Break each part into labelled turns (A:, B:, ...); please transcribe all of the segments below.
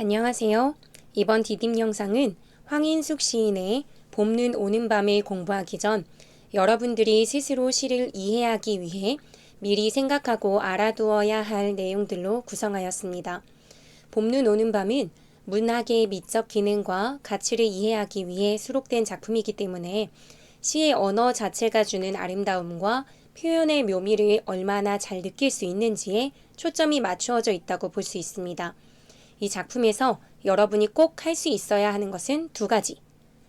A: 안녕하세요. 이번 디딤 영상은 황인숙 시인의 봄눈 오는 밤을 공부하기 전 여러분들이 스스로 시를 이해하기 위해 미리 생각하고 알아두어야 할 내용들로 구성하였습니다. 봄눈 오는 밤은 문학의 미적 기능과 가치를 이해하기 위해 수록된 작품이기 때문에 시의 언어 자체가 주는 아름다움과 표현의 묘미를 얼마나 잘 느낄 수 있는지에 초점이 맞추어져 있다고 볼 수 있습니다. 이 작품에서 여러분이 꼭 할 수 있어야 하는 것은 두 가지.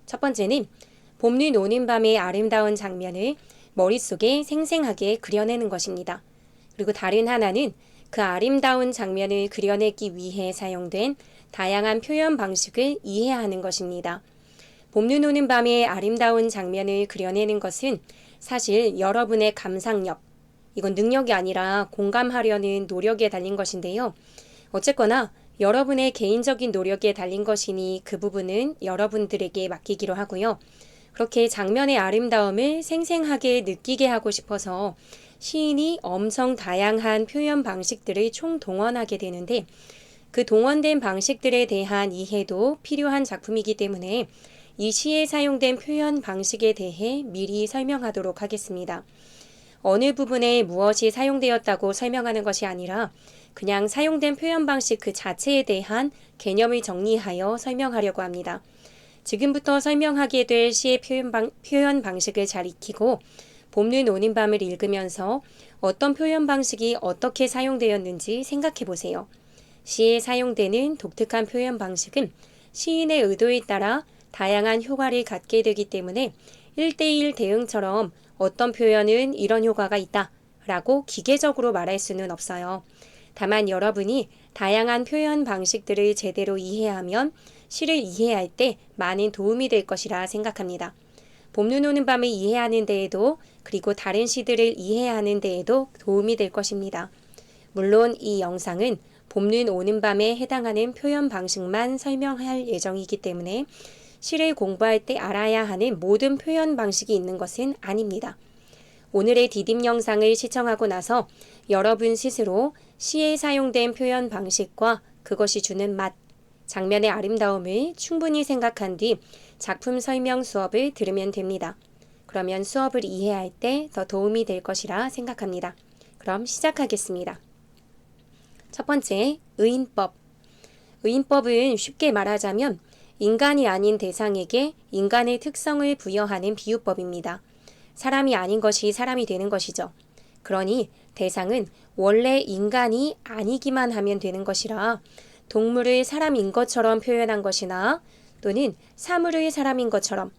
A: 첫 번째는 봄눈 오는 밤의 아름다운 장면을 머릿속에 생생하게 그려내는 것입니다. 그리고 다른 하나는 그 아름다운 장면을 그려내기 위해 사용된 다양한 표현 방식을 이해하는 것입니다. 봄눈 오는 밤의 아름다운 장면을 그려내는 것은 사실 여러분의 감상력, 이건 능력이 아니라 공감하려는 노력에 달린 것인데요. 어쨌거나 여러분의 개인적인 노력에 달린 것이니 그 부분은 여러분들에게 맡기기로 하고요. 그렇게 장면의 아름다움을 생생하게 느끼게 하고 싶어서 시인이 엄청 다양한 표현 방식들을 총동원하게 되는데 그 동원된 방식들에 대한 이해도 필요한 작품이기 때문에 이 시에 사용된 표현 방식에 대해 미리 설명하도록 하겠습니다. 어느 부분에 무엇이 사용되었다고 설명하는 것이 아니라 그냥 사용된 표현 방식 그 자체에 대한 개념을 정리하여 설명하려고 합니다. 지금부터 설명하게 될 시의 표현 방식을 잘 익히고 봄눈 오는 밤을 읽으면서 어떤 표현 방식이 어떻게 사용되었는지 생각해 보세요. 시에 사용되는 독특한 표현 방식은 시인의 의도에 따라 다양한 효과를 갖게 되기 때문에 1대1 대응처럼 어떤 표현은 이런 효과가 있다 라고 기계적으로 말할 수는 없어요. 다만 여러분이 다양한 표현 방식들을 제대로 이해하면 시를 이해할 때 많은 도움이 될 것이라 생각합니다. 봄눈 오는 밤을 이해하는 데에도 그리고 다른 시들을 이해하는 데에도 도움이 될 것입니다. 물론 이 영상은 봄눈 오는 밤에 해당하는 표현 방식만 설명할 예정이기 때문에 시를 공부할 때 알아야 하는 모든 표현 방식이 있는 것은 아닙니다. 오늘의 디딤 영상을 시청하고 나서 여러분 스스로 시에 사용된 표현 방식과 그것이 주는 맛, 장면의 아름다움을 충분히 생각한 뒤 작품 설명 수업을 들으면 됩니다. 그러면 수업을 이해할 때 더 도움이 될 것이라 생각합니다. 그럼 시작하겠습니다. 첫 번째, 의인법. 의인법은 쉽게 말하자면 인간이 아닌 대상에게 인간의 특성을 부여하는 비유법입니다. 사람이 아닌 것이 사람이 되는 것이죠. 그러니 대상은 원래 인간이 아니기만 하면 되는 것이라 동물을 사람인 것처럼 표현한 것이나 또는 사물을 사람인 것처럼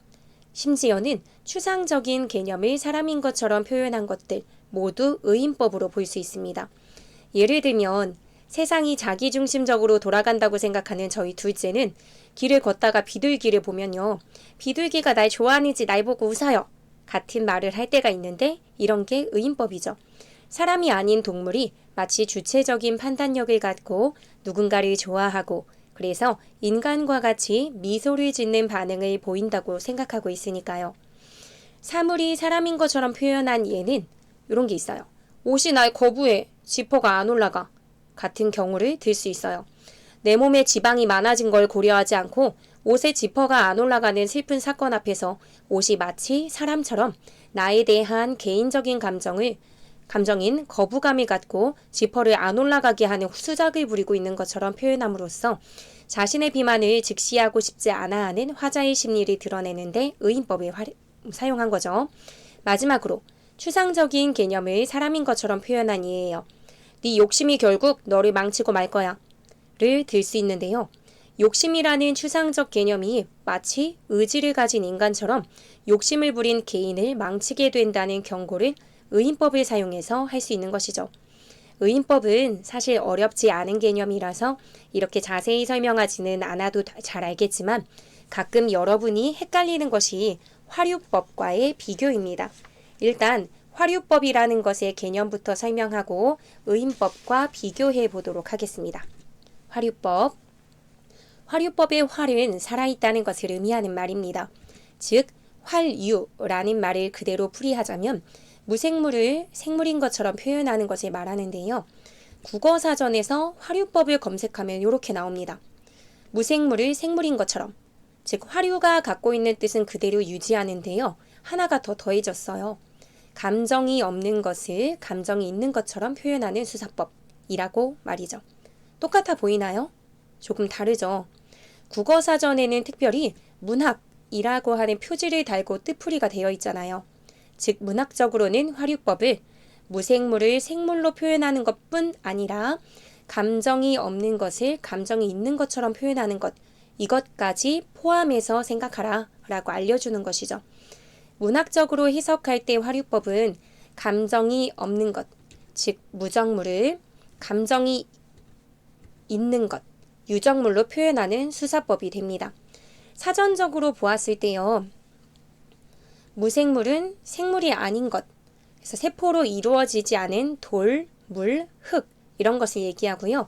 A: 심지어는 추상적인 개념을 사람인 것처럼 표현한 것들 모두 의인법으로 볼 수 있습니다. 예를 들면 세상이 자기중심적으로 돌아간다고 생각하는 저희 둘째는 길을 걷다가 비둘기를 보면요. 비둘기가 날 좋아하는지 날 보고 웃어요. 같은 말을 할 때가 있는데 이런 게 의인법이죠. 사람이 아닌 동물이 마치 주체적인 판단력을 갖고 누군가를 좋아하고 그래서 인간과 같이 미소를 짓는 반응을 보인다고 생각하고 있으니까요. 사물이 사람인 것처럼 표현한 예는 이런 게 있어요. 옷이 날 거부해. 지퍼가 안 올라가. 같은 경우를 들 수 있어요. 내 몸에 지방이 많아진 걸 고려하지 않고 옷에 지퍼가 안 올라가는 슬픈 사건 앞에서 옷이 마치 사람처럼 나에 대한 개인적인 감정인 거부감을 갖고 지퍼를 안 올라가게 하는 수작을 부리고 있는 것처럼 표현함으로써 자신의 비만을 직시하고 싶지 않아 하는 화자의 심리를 드러내는데 의인법을 사용한 거죠. 마지막으로 추상적인 개념을 사람인 것처럼 표현한 예예요. 네 욕심이 결국 너를 망치고 말 거야 를 들 수 있는데요. 욕심이라는 추상적 개념이 마치 의지를 가진 인간처럼 욕심을 부린 개인을 망치게 된다는 경고를 의인법을 사용해서 할 수 있는 것이죠. 의인법은 사실 어렵지 않은 개념이라서 이렇게 자세히 설명하지는 않아도 잘 알겠지만 가끔 여러분이 헷갈리는 것이 화류법과의 비교입니다. 일단 화류법이라는 것의 개념부터 설명하고 의인법과 비교해 보도록 하겠습니다. 화류법. 화류법의 활은 살아있다는 것을 의미하는 말입니다. 즉, 활유라는 말을 그대로 풀이하자면 무생물을 생물인 것처럼 표현하는 것을 말하는데요. 국어사전에서 화류법을 검색하면 이렇게 나옵니다. 무생물을 생물인 것처럼, 즉 화류가 갖고 있는 뜻은 그대로 유지하는데요. 하나가 더 더해졌어요. 감정이 없는 것을 감정이 있는 것처럼 표현하는 수사법이라고 말이죠. 똑같아 보이나요? 조금 다르죠. 국어사전에는 특별히 문학이라고 하는 표지를 달고 뜻풀이가 되어 있잖아요. 즉 문학적으로는 화류법을 무생물을 생물로 표현하는 것뿐 아니라 감정이 없는 것을 감정이 있는 것처럼 표현하는 것, 이것까지 포함해서 생각하라 라고 알려주는 것이죠. 문학적으로 해석할 때 화류법은 감정이 없는 것, 즉 무정물을 감정이 있는 것, 유정물로 표현하는 수사법이 됩니다. 사전적으로 보았을 때요. 무생물은 생물이 아닌 것, 그래서 세포로 이루어지지 않은 돌, 물, 흙 이런 것을 얘기하고요.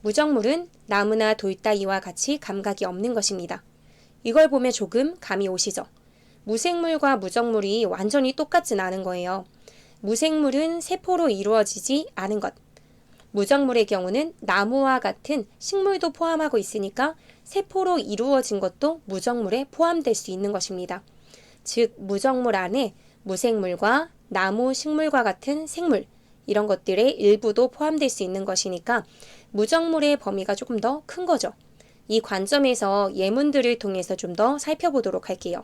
A: 무정물은 나무나 돌 따위와 같이 감각이 없는 것입니다. 이걸 보면 조금 감이 오시죠? 무생물과 무정물이 완전히 똑같진 않은 거예요. 무생물은 세포로 이루어지지 않은 것, 무정물의 경우는 나무와 같은 식물도 포함하고 있으니까 세포로 이루어진 것도 무정물에 포함될 수 있는 것입니다. 즉 무정물 안에 무생물과 나무, 식물과 같은 생물 이런 것들의 일부도 포함될 수 있는 것이니까 무정물의 범위가 조금 더 큰 거죠. 이 관점에서 예문들을 통해서 좀 더 살펴보도록 할게요.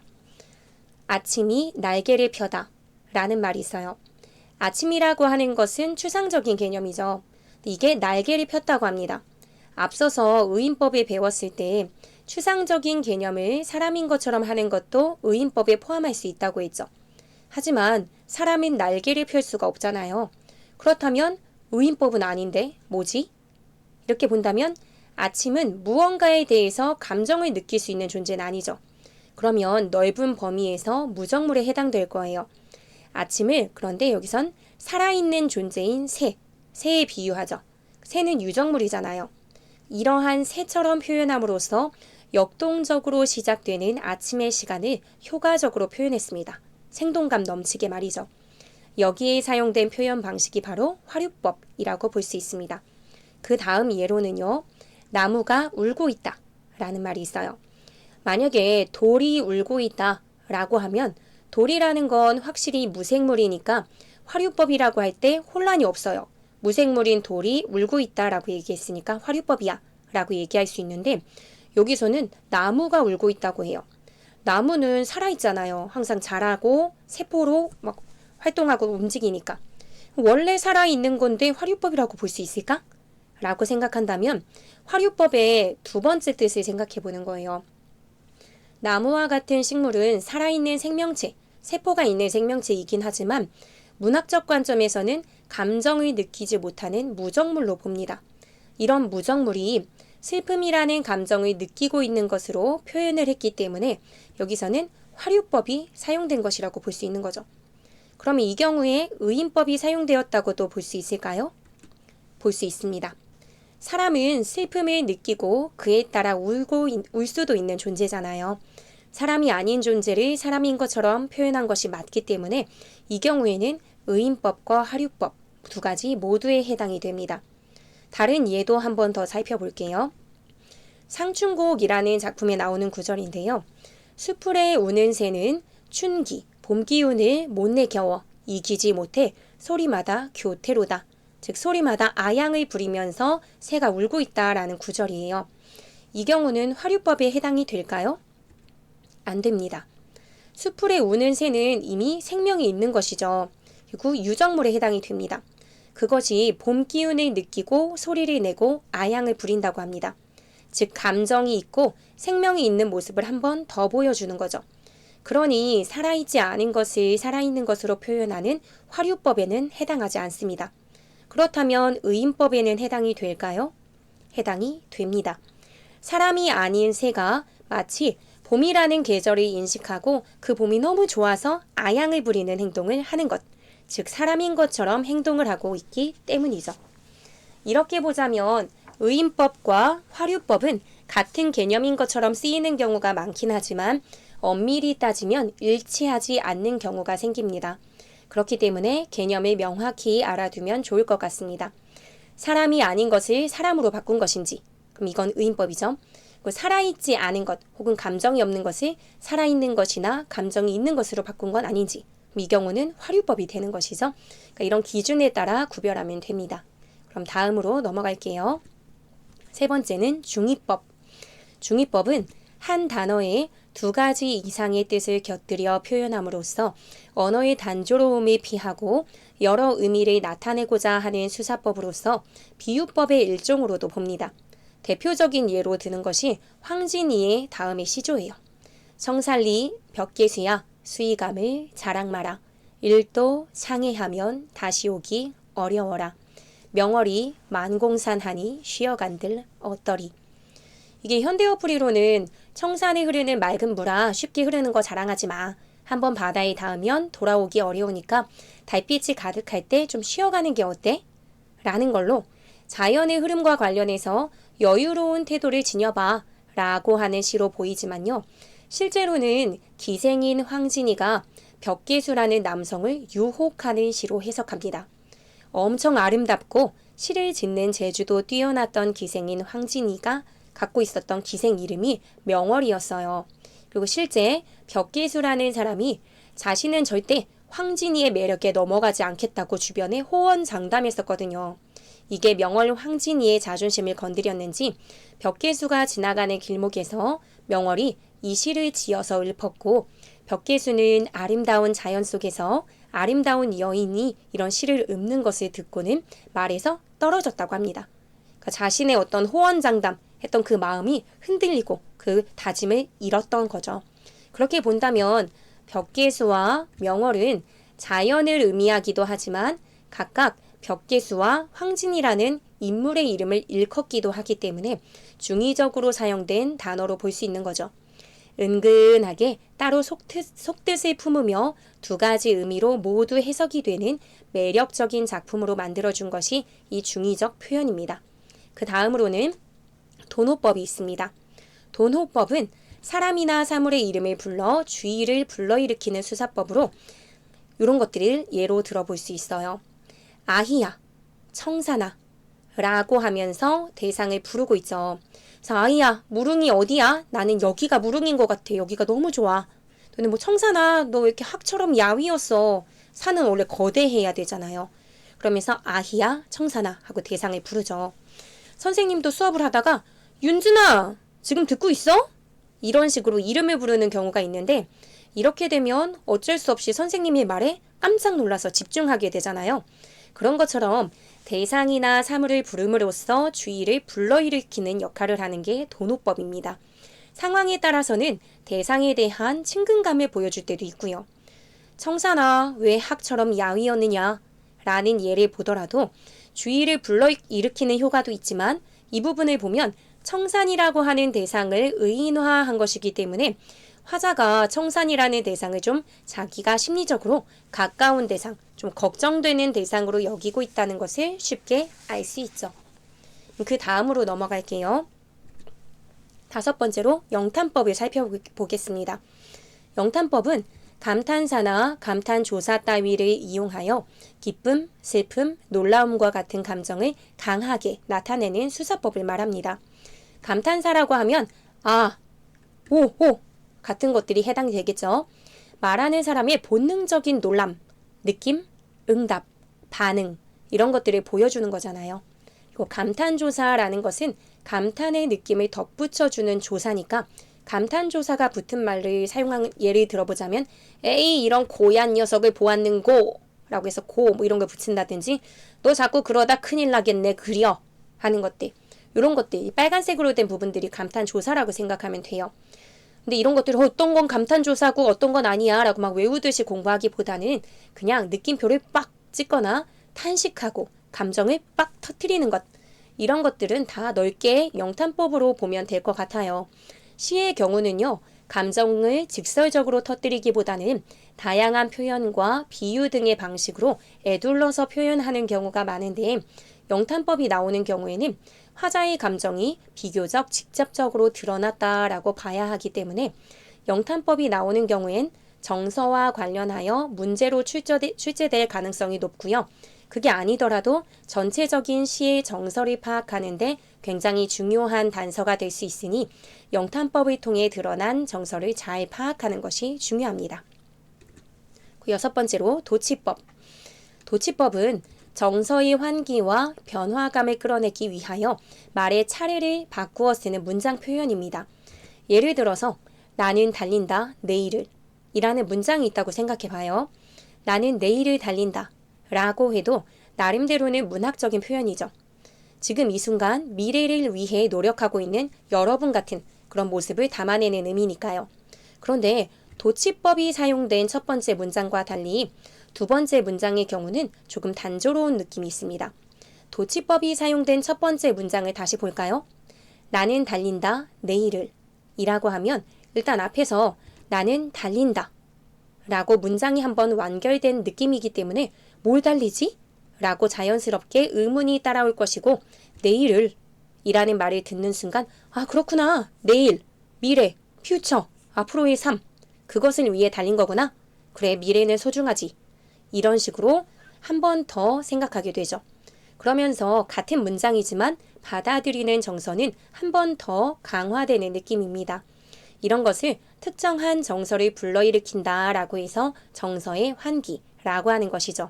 A: 아침이 날개를 펴다 라는 말이 있어요. 아침이라고 하는 것은 추상적인 개념이죠. 이게 날개를 폈다고 합니다. 앞서서 의인법에 배웠을 때 추상적인 개념을 사람인 것처럼 하는 것도 의인법에 포함할 수 있다고 했죠. 하지만 사람인 날개를 펼 수가 없잖아요. 그렇다면 의인법은 아닌데 뭐지? 이렇게 본다면 아침은 무언가에 대해서 감정을 느낄 수 있는 존재는 아니죠. 그러면 넓은 범위에서 무정물에 해당될 거예요. 아침을 그런데 여기선 살아있는 존재인 새에 비유하죠. 새는 유정물이잖아요. 이러한 새처럼 표현함으로써 역동적으로 시작되는 아침의 시간을 효과적으로 표현했습니다. 생동감 넘치게 말이죠. 여기에 사용된 표현 방식이 바로 화류법이라고 볼 수 있습니다. 그 다음 예로는요. 나무가 울고 있다 라는 말이 있어요. 만약에 돌이 울고 있다 라고 하면 돌이라는 건 확실히 무생물이니까 화류법이라고 할 때 혼란이 없어요. 무생물인 돌이 울고 있다라고 얘기했으니까 화류법이야 라고 얘기할 수 있는데 여기서는 나무가 울고 있다고 해요. 나무는 살아있잖아요. 항상 자라고 세포로 막 활동하고 움직이니까. 원래 살아있는 건데 화류법이라고 볼 수 있을까? 라고 생각한다면 화류법의 두 번째 뜻을 생각해 보는 거예요. 나무와 같은 식물은 살아있는 생명체, 세포가 있는 생명체이긴 하지만 문학적 관점에서는 감정을 느끼지 못하는 무정물로 봅니다. 이런 무정물이 슬픔이라는 감정을 느끼고 있는 것으로 표현을 했기 때문에 여기서는 화류법이 사용된 것이라고 볼 수 있는 거죠. 그럼 이 경우에 의인법이 사용되었다고도 볼 수 있을까요? 볼 수 있습니다. 사람은 슬픔을 느끼고 그에 따라 울 수도 있는 존재잖아요. 사람이 아닌 존재를 사람인 것처럼 표현한 것이 맞기 때문에 이 경우에는 의인법과 화류법 두 가지 모두에 해당이 됩니다. 다른 예도 한 번 더 살펴볼게요. 상춘곡이라는 작품에 나오는 구절인데요. 수풀에 우는 새는 춘기, 봄 기운을 못 내겨워 이기지 못해 소리마다 교태로다. 즉 소리마다 아양을 부리면서 새가 울고 있다라는 구절이에요. 이 경우는 화류법에 해당이 될까요? 안 됩니다. 수풀에 우는 새는 이미 생명이 있는 것이죠. 그리고 유정물에 해당이 됩니다. 그것이 봄 기운을 느끼고 소리를 내고 아양을 부린다고 합니다. 즉 감정이 있고 생명이 있는 모습을 한 번 더 보여주는 거죠. 그러니 살아있지 않은 것을 살아있는 것으로 표현하는 화류법에는 해당하지 않습니다. 그렇다면 의인법에는 해당이 될까요? 해당이 됩니다. 사람이 아닌 새가 마치 봄이라는 계절을 인식하고 그 봄이 너무 좋아서 아양을 부리는 행동을 하는 것, 즉 사람인 것처럼 행동을 하고 있기 때문이죠. 이렇게 보자면 의인법과 화류법은 같은 개념인 것처럼 쓰이는 경우가 많긴 하지만 엄밀히 따지면 일치하지 않는 경우가 생깁니다. 그렇기 때문에 개념을 명확히 알아두면 좋을 것 같습니다. 사람이 아닌 것을 사람으로 바꾼 것인지, 그럼 이건 의인법이죠. 그 살아있지 않은 것 혹은 감정이 없는 것을 살아있는 것이나 감정이 있는 것으로 바꾼 건 아닌지, 이 경우는 화류법이 되는 것이죠. 그러니까 이런 기준에 따라 구별하면 됩니다. 그럼 다음으로 넘어갈게요. 세 번째는 중의법. 중의법은 한 단어에 두 가지 이상의 뜻을 곁들여 표현함으로써 언어의 단조로움을 피하고 여러 의미를 나타내고자 하는 수사법으로서 비유법의 일종으로도 봅니다. 대표적인 예로 드는 것이 황진이의 다음의 시조예요. 성살리 벽계수야 수의감을 자랑 마라. 일도 상해하면 다시 오기 어려워라. 명월이 만공산하니 쉬어간들 어떠리. 이게 현대어풀이로는 청산에 흐르는 맑은 물아 쉽게 흐르는 거 자랑하지 마. 한번 바다에 닿으면 돌아오기 어려우니까 달빛이 가득할 때 좀 쉬어가는 게 어때? 라는 걸로 자연의 흐름과 관련해서 여유로운 태도를 지녀봐 라고 하는 시로 보이지만요. 실제로는 기생인 황진이가 벽계수라는 남성을 유혹하는 시로 해석합니다. 엄청 아름답고 시를 짓는 재주도 뛰어났던 기생인 황진이가 갖고 있었던 기생 이름이 명월이었어요. 그리고 실제 벽계수라는 사람이 자신은 절대 황진이의 매력에 넘어가지 않겠다고 주변에 호언장담했었거든요. 이게 명월 황진이의 자존심을 건드렸는지 벽계수가 지나가는 길목에서 명월이 이 시를 지어서 읊었고, 벽계수는 아름다운 자연 속에서 아름다운 여인이 이런 시를 읊는 것을 듣고는 말에서 떨어졌다고 합니다. 그러니까 자신의 어떤 호언장담 했던 그 마음이 흔들리고 그 다짐을 잃었던 거죠. 그렇게 본다면 벽계수와 명월은 자연을 의미하기도 하지만 각각 벽계수와 황진이라는 인물의 이름을 일컫기도 하기 때문에 중의적으로 사용된 단어로 볼 수 있는 거죠. 은근하게 따로 속뜻을 품으며 두 가지 의미로 모두 해석이 되는 매력적인 작품으로 만들어준 것이 이 중의적 표현입니다. 그 다음으로는 돈호법이 있습니다. 돈호법은 사람이나 사물의 이름을 불러 주의를 불러일으키는 수사법으로 이런 것들을 예로 들어볼 수 있어요. 아희야, 청산아 라고 하면서 대상을 부르고 있죠. 그래서 아희야, 무릉이 어디야? 나는 여기가 무릉인 것 같아. 여기가 너무 좋아. 너는 뭐 청산아, 너 왜 이렇게 학처럼 야위였어? 산은 원래 거대해야 되잖아요. 그러면서 아희야, 청산아 하고 대상을 부르죠. 선생님도 수업을 하다가 윤준아, 지금 듣고 있어? 이런 식으로 이름을 부르는 경우가 있는데, 이렇게 되면 어쩔 수 없이 선생님의 말에 깜짝 놀라서 집중하게 되잖아요. 그런 것처럼 대상이나 사물을 부름으로써 주의를 불러일으키는 역할을 하는 게 돈호법입니다. 상황에 따라서는 대상에 대한 친근감을 보여줄 때도 있고요. 청산아, 왜 학처럼 야위였느냐? 라는 예를 보더라도 주의를 불러일으키는 효과도 있지만 이 부분을 보면 청산이라고 하는 대상을 의인화한 것이기 때문에 화자가 청산이라는 대상을 좀 자기가 심리적으로 가까운 대상, 좀 걱정되는 대상으로 여기고 있다는 것을 쉽게 알 수 있죠. 그 다음으로 넘어갈게요. 다섯 번째로 영탄법을 살펴보겠습니다. 영탄법은 감탄사나 감탄조사 따위를 이용하여 기쁨, 슬픔, 놀라움과 같은 감정을 강하게 나타내는 수사법을 말합니다. 감탄사라고 하면 아, 오, 오 같은 것들이 해당되겠죠. 말하는 사람의 본능적인 놀람, 느낌, 응답, 반응 이런 것들을 보여주는 거잖아요. 그리고 감탄조사라는 것은 감탄의 느낌을 덧붙여주는 조사니까 감탄조사가 붙은 말을 사용한 예를 들어보자면 에이 이런 고얀 녀석을 보았는고 라고 해서 고 뭐 이런 걸 붙인다든지 너 자꾸 그러다 큰일 나겠네 그려 하는 것들, 이런 것들 빨간색으로 된 부분들이 감탄조사라고 생각하면 돼요. 근데 이런 것들을 어떤 건 감탄조사고 어떤 건 아니야 라고 막 외우듯이 공부하기보다는 그냥 느낌표를 빡 찍거나 탄식하고 감정을 빡 터뜨리는 것, 이런 것들은 다 넓게 영탄법으로 보면 될 것 같아요. 시의 경우는요, 감정을 직설적으로 터뜨리기보다는 다양한 표현과 비유 등의 방식으로 에둘러서 표현하는 경우가 많은데, 영탄법이 나오는 경우에는 화자의 감정이 비교적 직접적으로 드러났다라고 봐야 하기 때문에 영탄법이 나오는 경우엔 정서와 관련하여 문제로 출제될 가능성이 높고요. 그게 아니더라도 전체적인 시의 정서를 파악하는데 굉장히 중요한 단서가 될 수 있으니 영탄법을 통해 드러난 정서를 잘 파악하는 것이 중요합니다. 6번째로 도치법. 도치법은 정서의 환기와 변화감을 끌어내기 위하여 말의 차례를 바꾸어 쓰는 문장 표현입니다. 예를 들어서 나는 달린다 내일을 이라는 문장이 있다고 생각해 봐요. 나는 내일을 달린다 라고 해도 나름대로는 문학적인 표현이죠. 지금 이 순간 미래를 위해 노력하고 있는 여러분 같은 그런 모습을 담아내는 의미니까요. 그런데 도치법이 사용된 첫 번째 문장과 달리 두 번째 문장의 경우는 조금 단조로운 느낌이 있습니다. 도치법이 사용된 첫 번째 문장을 다시 볼까요? 나는 달린다 내일을 이라고 하면 일단 앞에서 나는 달린다 라고 문장이 한번 완결된 느낌이기 때문에 뭘 달리지? 라고 자연스럽게 의문이 따라올 것이고 내일을 이라는 말을 듣는 순간 아 그렇구나 내일, 미래, 퓨처, 앞으로의 삶 그것을 위해 달린 거구나 그래 미래는 소중하지 이런 식으로 한 번 더 생각하게 되죠. 그러면서 같은 문장이지만 받아들이는 정서는 한 번 더 강화되는 느낌입니다. 이런 것을 특정한 정서를 불러일으킨다 라고 해서 정서의 환기라고 하는 것이죠.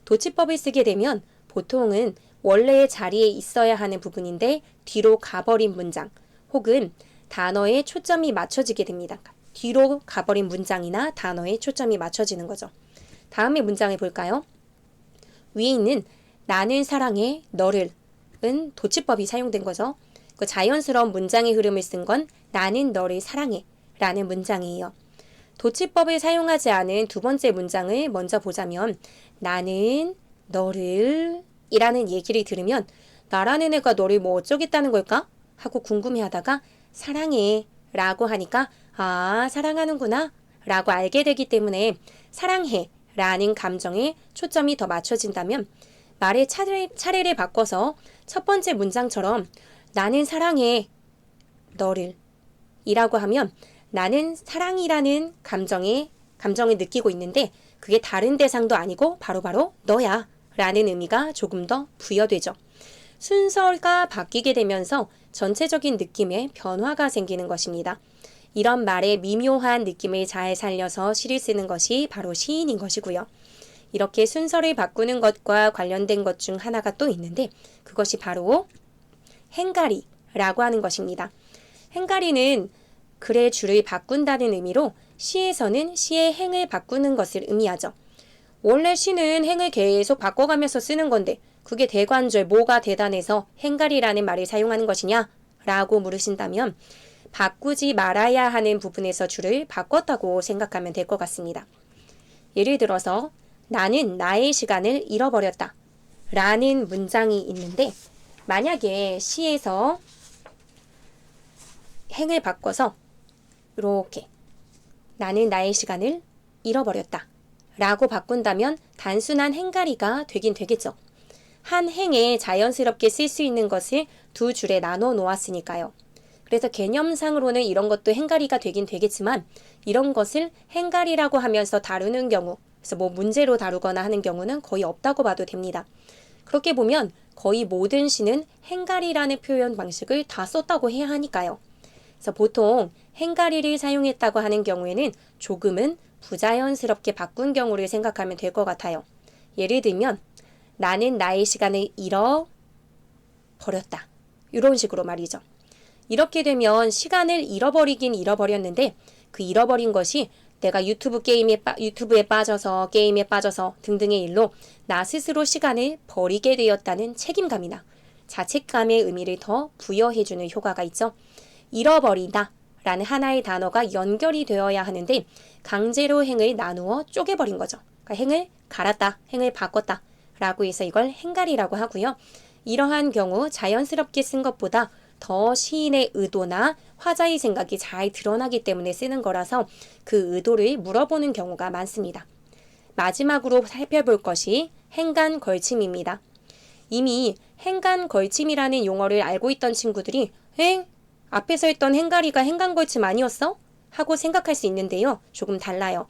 A: 도치법을 쓰게 되면 보통은 원래의 자리에 있어야 하는 부분인데 뒤로 가버린 문장 혹은 단어에 초점이 맞춰지게 됩니다. 뒤로 가버린 문장이나 단어에 초점이 맞춰지는 거죠. 다음의 문장을 볼까요? 위에 있는 나는 사랑해 너를 은 도치법이 사용된 거죠. 그 자연스러운 문장의 흐름을 쓴 건 나는 너를 사랑해 라는 문장이에요. 도치법을 사용하지 않은 두 번째 문장을 먼저 보자면 나는 너를 이라는 얘기를 들으면 나라는 애가 너를 뭐 어쩌겠다는 걸까? 하고 궁금해하다가 사랑해 라고 하니까 아 사랑하는구나 라고 알게 되기 때문에 사랑해 라는 감정에 초점이 더 맞춰진다면 말의 차례를 바꿔서 첫 번째 문장처럼 나는 사랑해 너를 이라고 하면 나는 사랑이라는 감정을 느끼고 있는데 그게 다른 대상도 아니고 바로바로 너야 라는 의미가 조금 더 부여되죠. 순서가 바뀌게 되면서 전체적인 느낌에 변화가 생기는 것입니다. 이런 말의 미묘한 느낌을 잘 살려서 시를 쓰는 것이 바로 시인인 것이고요. 이렇게 순서를 바꾸는 것과 관련된 것 중 하나가 또 있는데 그것이 바로 행가리라고 하는 것입니다. 행가리는 글의 줄을 바꾼다는 의미로 시에서는 시의 행을 바꾸는 것을 의미하죠. 원래 시는 행을 계속 바꿔가면서 쓰는 건데 그게 대관절 뭐가 대단해서 행가리라는 말을 사용하는 것이냐? 라고 물으신다면 바꾸지 말아야 하는 부분에서 줄을 바꿨다고 생각하면 될 것 같습니다. 예를 들어서 나는 나의 시간을 잃어버렸다 라는 문장이 있는데 만약에 시에서 행을 바꿔서 이렇게 나는 나의 시간을 잃어버렸다 라고 바꾼다면 단순한 행가리가 되긴 되겠죠. 한 행에 자연스럽게 쓸 수 있는 것을 두 줄에 나눠 놓았으니까요. 그래서 개념상으로는 이런 것도 행가리가 되긴 되겠지만 이런 것을 행가리라고 하면서 다루는 경우 그래서 뭐 문제로 다루거나 하는 경우는 거의 없다고 봐도 됩니다. 그렇게 보면 거의 모든 시는 행가리라는 표현 방식을 다 썼다고 해야 하니까요. 그래서 보통 행가리를 사용했다고 하는 경우에는 조금은 부자연스럽게 바꾼 경우를 생각하면 될 것 같아요. 예를 들면 나는 나의 시간을 잃어버렸다. 이런 식으로 말이죠. 이렇게 되면 시간을 잃어버리긴 잃어버렸는데 그 잃어버린 것이 내가 유튜브에 빠져서 게임에 빠져서 등등의 일로 나 스스로 시간을 버리게 되었다는 책임감이나 자책감의 의미를 더 부여해주는 효과가 있죠. 잃어버리다 라는 하나의 단어가 연결이 되어야 하는데 강제로 행을 나누어 쪼개버린 거죠. 그러니까 행을 갈았다, 행을 바꿨다 라고 해서 이걸 행가리라고 하고요. 이러한 경우 자연스럽게 쓴 것보다 더 시인의 의도나 화자의 생각이 잘 드러나기 때문에 쓰는 거라서 그 의도를 물어보는 경우가 많습니다. 마지막으로 살펴볼 것이 행간걸침입니다. 이미 행간걸침이라는 용어를 알고 있던 친구들이 앞에서 했던 행가리가 행간걸침 아니었어? 하고 생각할 수 있는데요. 조금 달라요.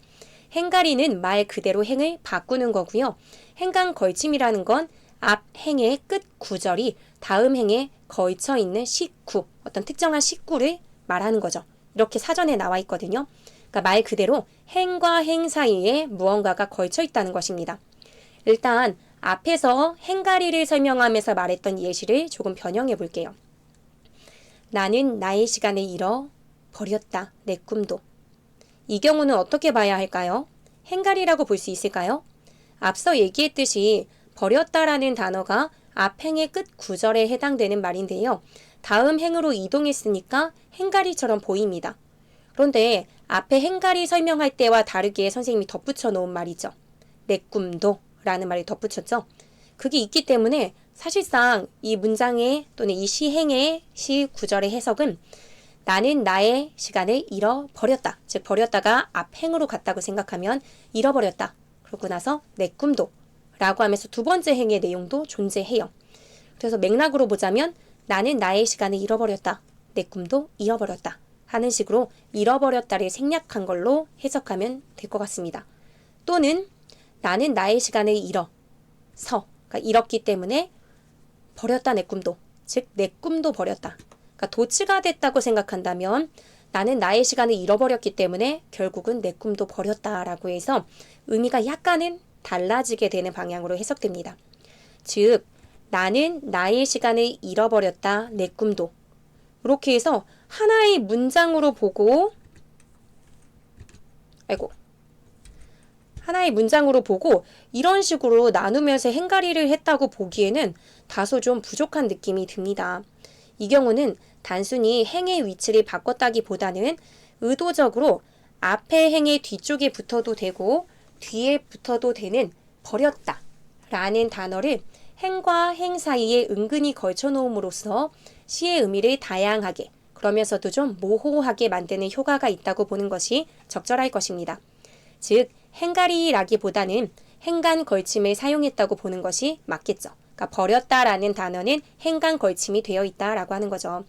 A: 행가리는 말 그대로 행을 바꾸는 거고요. 행간걸침이라는 건 앞 행의 끝 구절이 다음 행에 걸쳐 있는 식구, 어떤 특정한 식구를 말하는 거죠. 이렇게 사전에 나와 있거든요. 그러니까 말 그대로 행과 행 사이에 무언가가 걸쳐 있다는 것입니다. 일단 앞에서 행가리를 설명하면서 말했던 예시를 조금 변형해 볼게요. 나는 나의 시간을 잃어버렸다. 내 꿈도. 이 경우는 어떻게 봐야 할까요? 행가리라고 볼 수 있을까요? 앞서 얘기했듯이 버렸다라는 단어가 앞 행의 끝 구절에 해당되는 말인데요. 다음 행으로 이동했으니까 행가리처럼 보입니다. 그런데 앞에 행가리 설명할 때와 다르게 선생님이 덧붙여 놓은 말이죠. 내 꿈도 라는 말을 덧붙였죠. 그게 있기 때문에 사실상 이 문장의 또는 이 시행의 시 구절의 해석은 나는 나의 시간을 잃어버렸다. 즉 버렸다가 앞 행으로 갔다고 생각하면 잃어버렸다. 그러고 나서 내 꿈도 라고 하면서 두 번째 행의 내용도 존재해요. 그래서 맥락으로 보자면 나는 나의 시간을 잃어버렸다. 내 꿈도 잃어버렸다. 하는 식으로 잃어버렸다를 생략한 걸로 해석하면 될 것 같습니다. 또는 나는 나의 시간을 그러니까 잃었기 때문에 버렸다 내 꿈도. 즉 내 꿈도 버렸다. 그러니까 도치가 됐다고 생각한다면 나는 나의 시간을 잃어버렸기 때문에 결국은 내 꿈도 버렸다라고 해서 의미가 약간은 달라지게 되는 방향으로 해석됩니다. 즉 나는 나의 시간을 잃어버렸다 내 꿈도. 이렇게 해서 하나의 문장으로 보고 이런 식으로 나누면서 행가리를 했다고 보기에는 다소 좀 부족한 느낌이 듭니다. 이 경우는 단순히 행의 위치를 바꿨다기보다는 의도적으로 앞에 행의 뒤쪽에 붙어도 되고 뒤에 붙어도 되는 버렸다 라는 단어를 행과 행 사이에 은근히 걸쳐 놓음으로써 시의 의미를 다양하게 그러면서도 좀 모호하게 만드는 효과가 있다고 보는 것이 적절할 것입니다. 즉 행가리라기보다는 행간 걸침을 사용했다고 보는 것이 맞겠죠. 그러니까 버렸다라는 단어는 행간 걸침이 되어 있다라고 하는 거죠.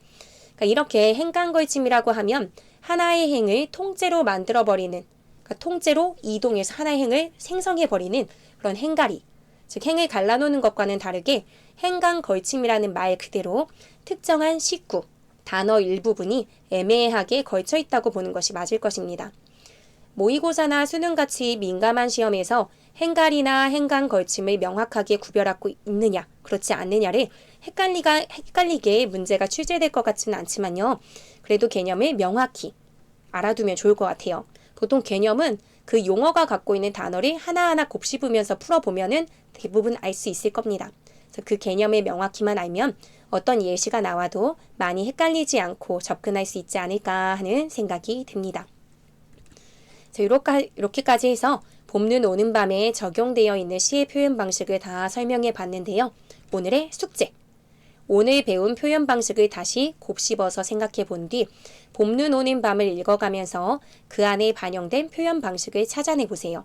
A: 그러니까 이렇게 행간 걸침이라고 하면 하나의 행을 통째로 만들어버리는, 그러니까 통째로 이동해서 하나의 행을 생성해버리는 그런 행가리, 즉 행을 갈라놓는 것과는 다르게 행간 걸침이라는 말 그대로 특정한 식구, 단어 일부분이 애매하게 걸쳐 있다고 보는 것이 맞을 것입니다. 모의고사나 수능같이 민감한 시험에서 행가리나 행간 걸침을 명확하게 구별하고 있느냐, 그렇지 않느냐를 헷갈리게 문제가 출제될 것 같지는 않지만요. 그래도 개념을 명확히 알아두면 좋을 것 같아요. 보통 개념은 그 용어가 갖고 있는 단어를 하나하나 곱씹으면서 풀어보면은 대부분 알 수 있을 겁니다. 그래서 그 개념을 명확히만 알면 어떤 예시가 나와도 많이 헷갈리지 않고 접근할 수 있지 않을까 하는 생각이 듭니다. 이렇게까지 해서 봄눈 오는 밤에 적용되어 있는 시의 표현 방식을 다 설명해 봤는데요. 오늘의 숙제. 오늘 배운 표현 방식을 다시 곱씹어서 생각해 본 뒤 봄눈 오는 밤을 읽어가면서 그 안에 반영된 표현 방식을 찾아내 보세요.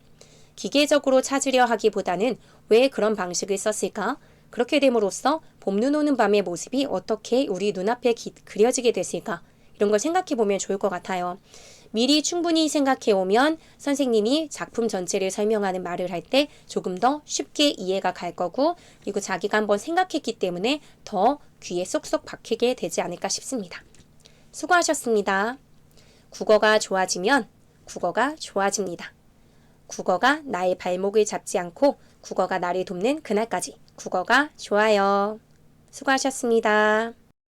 A: 기계적으로 찾으려 하기보다는 왜 그런 방식을 썼을까? 그렇게 됨으로써 봄눈 오는 밤의 모습이 어떻게 우리 눈앞에 그려지게 됐을까? 이런 걸 생각해 보면 좋을 것 같아요. 미리 충분히 생각해 오면 선생님이 작품 전체를 설명하는 말을 할 때 조금 더 쉽게 이해가 갈 거고, 그리고 자기가 한번 생각했기 때문에 더 귀에 쏙쏙 박히게 되지 않을까 싶습니다. 수고하셨습니다. 국어가 좋아지면 국어가 좋아집니다. 국어가 나의 발목을 잡지 않고 국어가 나를 돕는 그날까지 국어가 좋아요. 수고하셨습니다.